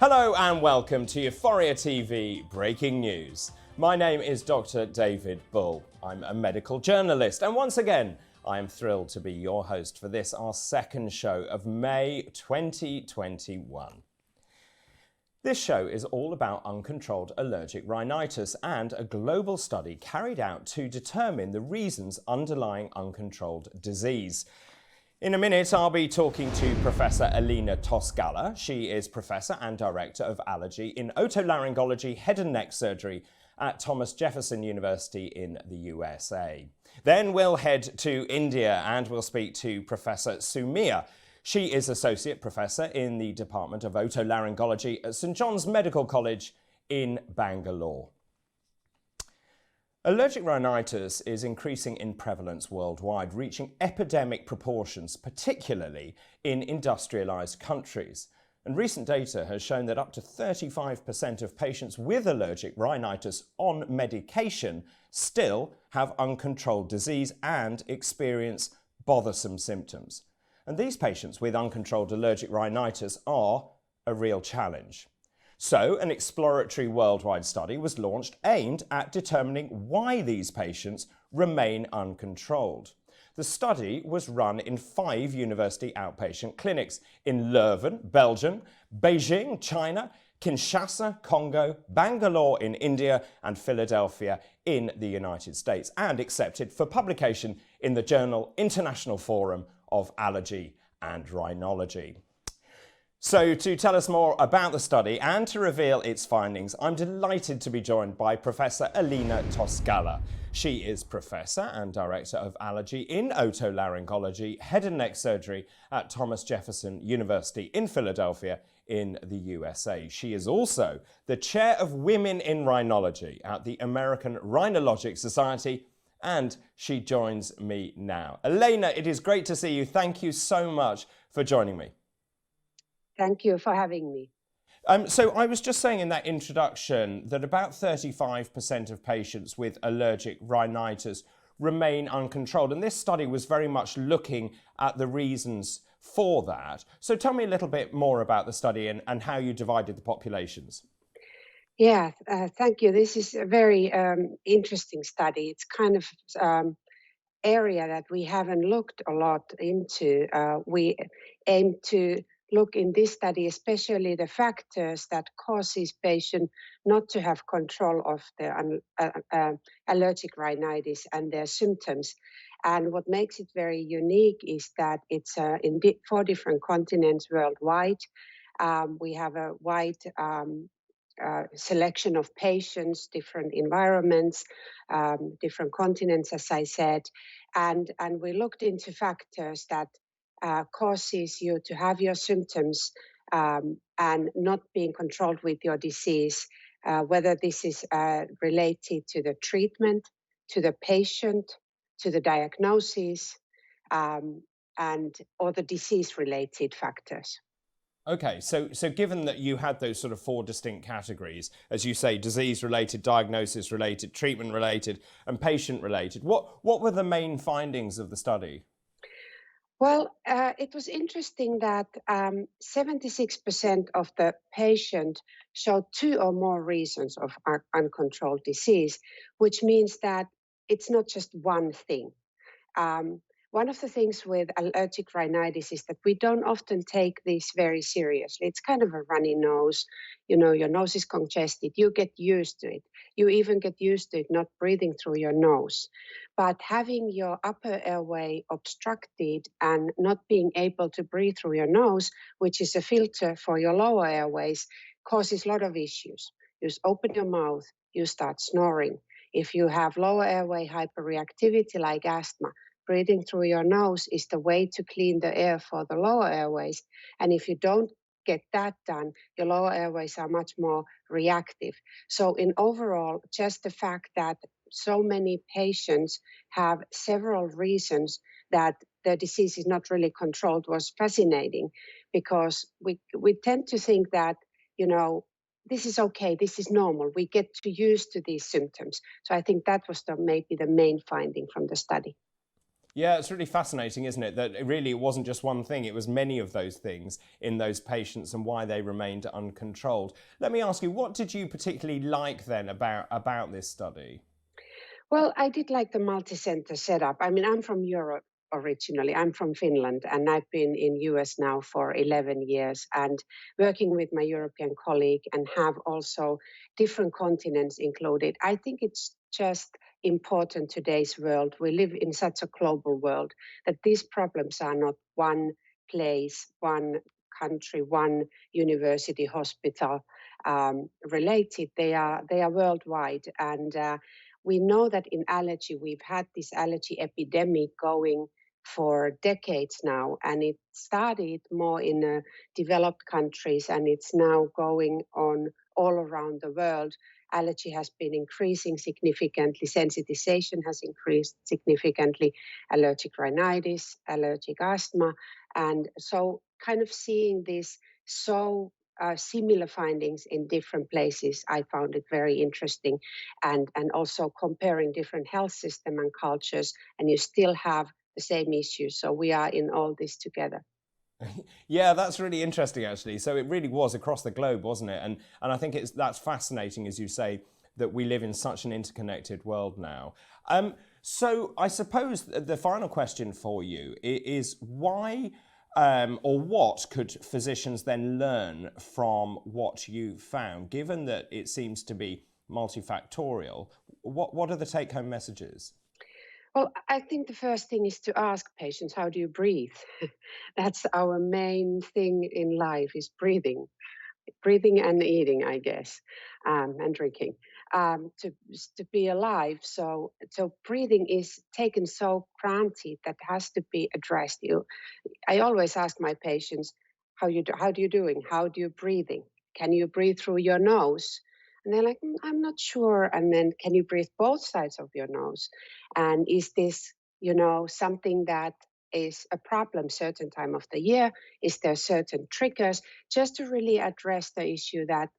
Hello and welcome to EUFOREA TV Breaking News. My name is Dr. David Bull. I'm a medical journalist, and once again, I am thrilled to be your host for this, our second show of May 2021. This show is all about uncontrolled allergic rhinitis and a global study carried out to determine the reasons underlying uncontrolled disease. In a minute, I'll be talking to Professor Elina Toskala. She is Professor and Director of Allergy in Otolaryngology, Head and Neck Surgery at Thomas Jefferson University in the USA. Then we'll head to India and we'll speak to Professor Soumya. She is Associate Professor in the Department of Otolaryngology at St John's Medical College in Bangalore. Allergic rhinitis is increasing in prevalence worldwide, reaching epidemic proportions, particularly in industrialised countries. And recent data has shown that up to 35% of patients with allergic rhinitis on medication still have uncontrolled disease and experience bothersome symptoms. And these patients with uncontrolled allergic rhinitis are a real challenge. So, an exploratory worldwide study was launched aimed at determining why these patients remain uncontrolled. The study was run in 5 university outpatient clinics in Leuven, Belgium, Beijing, China, Kinshasa, Congo, Bangalore in India, and Philadelphia in the United States, and accepted for publication in the journal International Forum of Allergy and Rhinology. So, to tell us more about the study and to reveal its findings, I'm delighted to be joined by Professor Elina Toskala. She is Professor and Director of Allergy in Otolaryngology, Head and Neck Surgery at Thomas Jefferson University in Philadelphia in the USA. She is also the Chair of Women in Rhinology at the American Rhinologic Society, and she joins me now. Elina, it is great to see you. Thank you so much for joining me. Thank you for having me. So I was just saying in that introduction that about 35% of patients with allergic rhinitis remain uncontrolled. And this study was very much looking at the reasons for that. So tell me a little bit more about the study and how you divided the populations. Yeah, thank you. This is a very interesting study. It's kind of area that we haven't looked a lot into. We aim to look in this study, especially the factors that causes patient not to have control of the allergic rhinitis and their symptoms. And what makes it very unique is that it's in 4 different continents worldwide. We have a wide selection of patients, different environments, different continents, as I said. And we looked into factors that causes you to have your symptoms and not being controlled with your disease, whether this is related to the treatment, to the patient, to the diagnosis, or the disease-related factors. Okay, so given that you had those sort of 4 distinct categories, as you say, disease-related, diagnosis-related, treatment-related, and patient-related, what were the main findings of the study? Well, it was interesting that 76% of the patient showed 2 or more reasons of uncontrolled disease, which means that it's not just one thing. One of the things with allergic rhinitis is that we don't often take this very seriously. It's kind of a runny nose. You know, your nose is congested. You get used to it. You even get used to it not breathing through your nose. But having your upper airway obstructed and not being able to breathe through your nose, which is a filter for your lower airways, causes a lot of issues. You just open your mouth, you start snoring. If you have lower airway hyperreactivity like asthma, breathing through your nose is the way to clean the air for the lower airways. And if you don't get that done, your lower airways are much more reactive. So in overall, just the fact that so many patients have several reasons that the disease is not really controlled was fascinating, because we tend to think that, you know, this is okay, this is normal, we get too used to these symptoms. So I think that was maybe the main finding from the study. Yeah, it's really fascinating, isn't it? That it wasn't just one thing, it was many of those things in those patients and why they remained uncontrolled. Let me ask you, what did you particularly like then about this study? Well, I did like the multi-center setup. I mean, I'm from Europe originally. I'm from Finland, and I've been in US now for 11 years and working with my European colleague and have also different continents included. I think it's just important today's world. We live in such a global world that these problems are not one place, one country, one university, hospital related. They are worldwide, and we know that in allergy, we've had this allergy epidemic going for decades now, and it started more in developed countries, and it's now going on all around the world. Allergy has been increasing significantly, sensitization has increased significantly, allergic rhinitis, allergic asthma, and so kind of seeing this similar findings in different places, I found it very interesting. And also comparing different health system and cultures, and you still have the same issues. So we are in all this together. Yeah, that's really interesting, actually. So it really was across the globe, wasn't it? And I think that's fascinating, as you say, that we live in such an interconnected world now. So I suppose the final question for you is why or what could physicians then learn from what you found, given that it seems to be multifactorial? What are the take-home messages? Well, I think the first thing is to ask patients, how do you breathe? That's our main thing in life, is breathing and eating, I guess, and drinking to be alive. So breathing is taken so granted that has to be addressed. I always ask my patients, how do you doing? How do you breathing? Can you breathe through your nose? And they're like, I'm not sure. And then, can you breathe both sides of your nose? And is this, something that is a problem certain time of the year? Is there certain triggers? Just to really address the issue that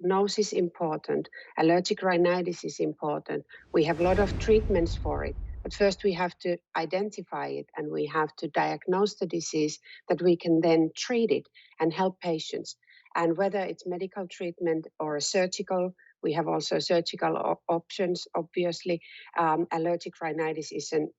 nose is important, allergic rhinitis is important. We have a lot of treatments for it. But first, we have to identify it and we have to diagnose the disease that we can then treat it and help patients. And whether it's medical treatment or a surgical, we have also surgical options, obviously. Allergic rhinitis is an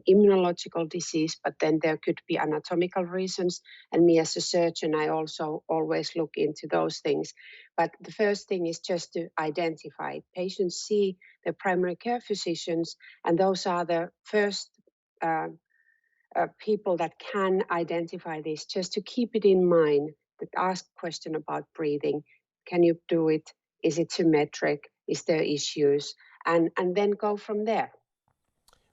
immunological disease, but then there could be anatomical reasons. And me as a surgeon, I also always look into those things. But the first thing is just to identify. Patients see their primary care physicians, and those are the first people that can identify this, just to keep it in mind, to ask question about breathing. Can you do it? Is it symmetric? Is there issues? And then go from there.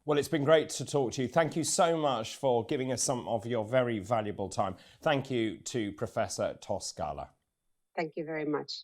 Well, it's been great to talk to you. Thank you so much for giving us some of your very valuable time. Thank you to Professor Toskala. Thank you very much.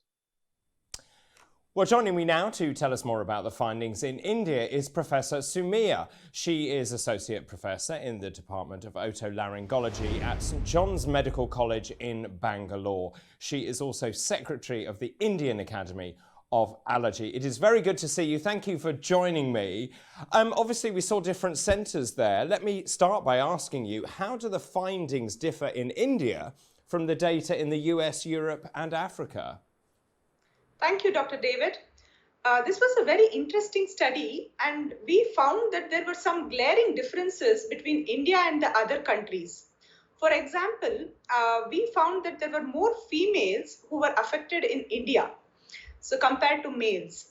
Well, joining me now to tell us more about the findings in India is Professor Soumya. She is Associate Professor in the Department of Otolaryngology at St John's Medical College in Bangalore. She is also Secretary of the Indian Academy of Allergy. It is very good to see you. Thank you for joining me. Obviously, we saw different centres there. Let me start by asking you, how do the findings differ in India from the data in the US, Europe and Africa? Thank you, Dr. David. This was a very interesting study, and we found that there were some glaring differences between India and the other countries. For example, we found that there were more females who were affected in India, so compared to males.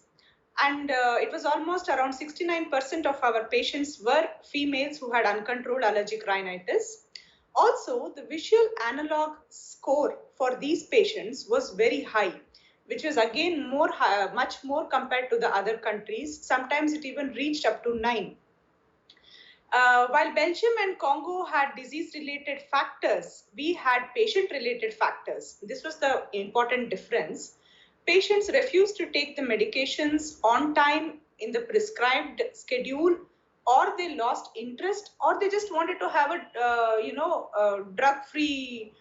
And it was almost around 69% of our patients were females who had uncontrolled allergic rhinitis. Also, the visual analog score for these patients was very high, which was again much more compared to the other countries. Sometimes it even reached up to 9. While Belgium and Congo had disease-related factors, we had patient-related factors. This was the important difference. Patients refused to take the medications on time in the prescribed schedule, or they lost interest, or they just wanted to have a drug-free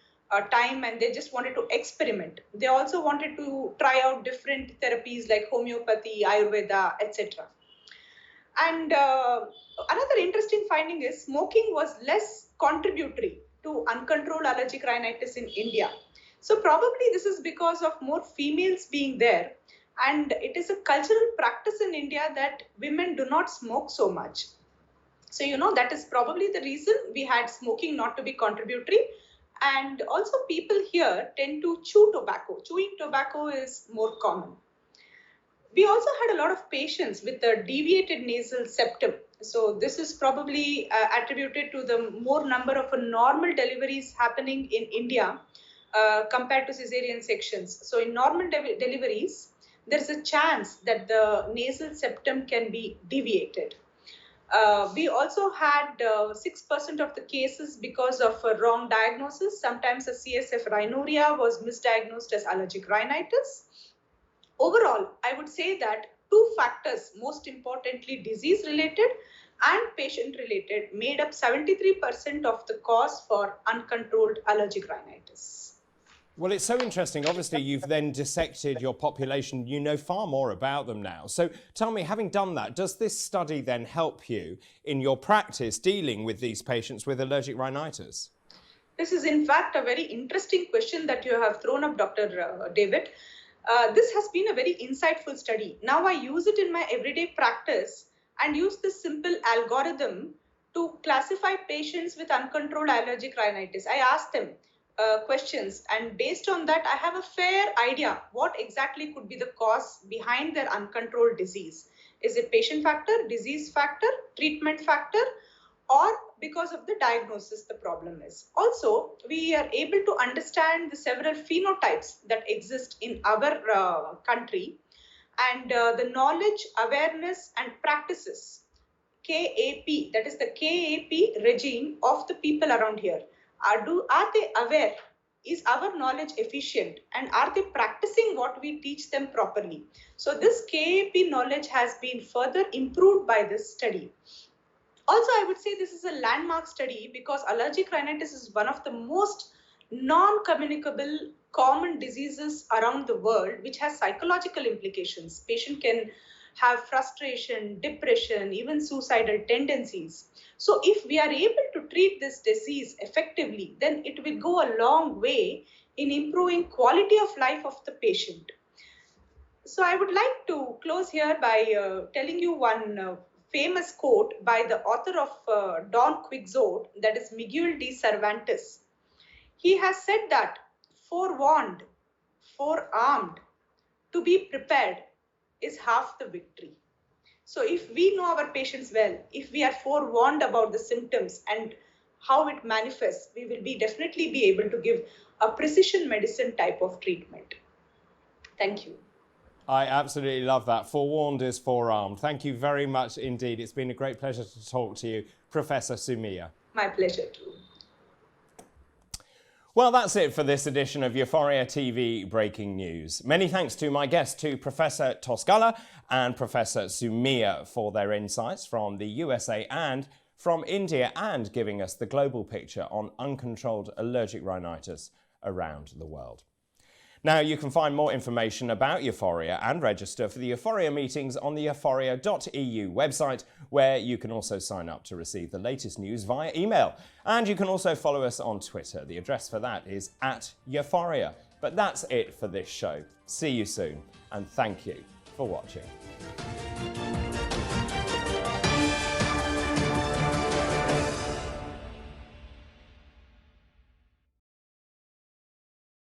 time, and they just wanted to experiment. They also wanted to try out different therapies like homeopathy, Ayurveda, etc. And another interesting finding is smoking was less contributory to uncontrolled allergic rhinitis in India. So probably this is because of more females being there, and it is a cultural practice in India that women do not smoke so much. So, that is probably the reason we had smoking not to be contributory. And also people here tend to chew tobacco. Chewing tobacco is more common. We also had a lot of patients with the deviated nasal septum. So this is probably attributed to the more number of normal deliveries happening in India compared to cesarean sections. So in normal deliveries, there's a chance that the nasal septum can be deviated. We also had 6% of the cases because of a wrong diagnosis. Sometimes a CSF rhinorrhea was misdiagnosed as allergic rhinitis. Overall, I would say that two factors, most importantly disease-related and patient-related, made up 73% of the cause for uncontrolled allergic rhinitis. Well, it's so interesting. Obviously, you've then dissected your population. You know far more about them now. So tell me, having done that, does this study then help you in your practice dealing with these patients with allergic rhinitis? This is, in fact, a very interesting question that you have thrown up, Dr. David. This has been a very insightful study. Now I use it in my everyday practice and use this simple algorithm to classify patients with uncontrolled allergic rhinitis. I ask them questions, and based on that, I have a fair idea what exactly could be the cause behind their uncontrolled disease. Is it patient factor, disease factor, treatment factor, or because of the diagnosis the problem is. Also, we are able to understand the several phenotypes that exist in our country, and the knowledge, awareness, and practices, KAP, that is the KAP regime of the people around here. Are they aware? Is our knowledge efficient? And are they practicing what we teach them properly? So this KAP knowledge has been further improved by this study. Also, I would say this is a landmark study because allergic rhinitis is one of the most non-communicable common diseases around the world, which has psychological implications. Patient can have frustration, depression, even suicidal tendencies. So if we are able to treat this disease effectively, then it will go a long way in improving quality of life of the patient. So I would like to close here by telling you one famous quote by the author of Don Quixote, that is Miguel de Cervantes. He has said that forewarned, forearmed, to be prepared is half the victory. So if we know our patients well, if we are forewarned about the symptoms and how it manifests, we will definitely be able to give a precision medicine type of treatment. Thank you. I absolutely love that. Forewarned is forearmed. Thank you very much indeed. It's been a great pleasure to talk to you, Professor Soumya. My pleasure too. Well, that's it for this edition of EUFOREA TV Breaking News. Many thanks to my guests, to Professor Toskala and Professor Soumya, for their insights from the USA and from India, and giving us the global picture on uncontrolled allergic rhinitis around the world. Now, you can find more information about EUFOREA and register for the EUFOREA meetings on the euphorea.eu website, where you can also sign up to receive the latest news via email. And you can also follow us on Twitter. The address for that is @EUFOREA. But that's it for this show. See you soon, and thank you for watching.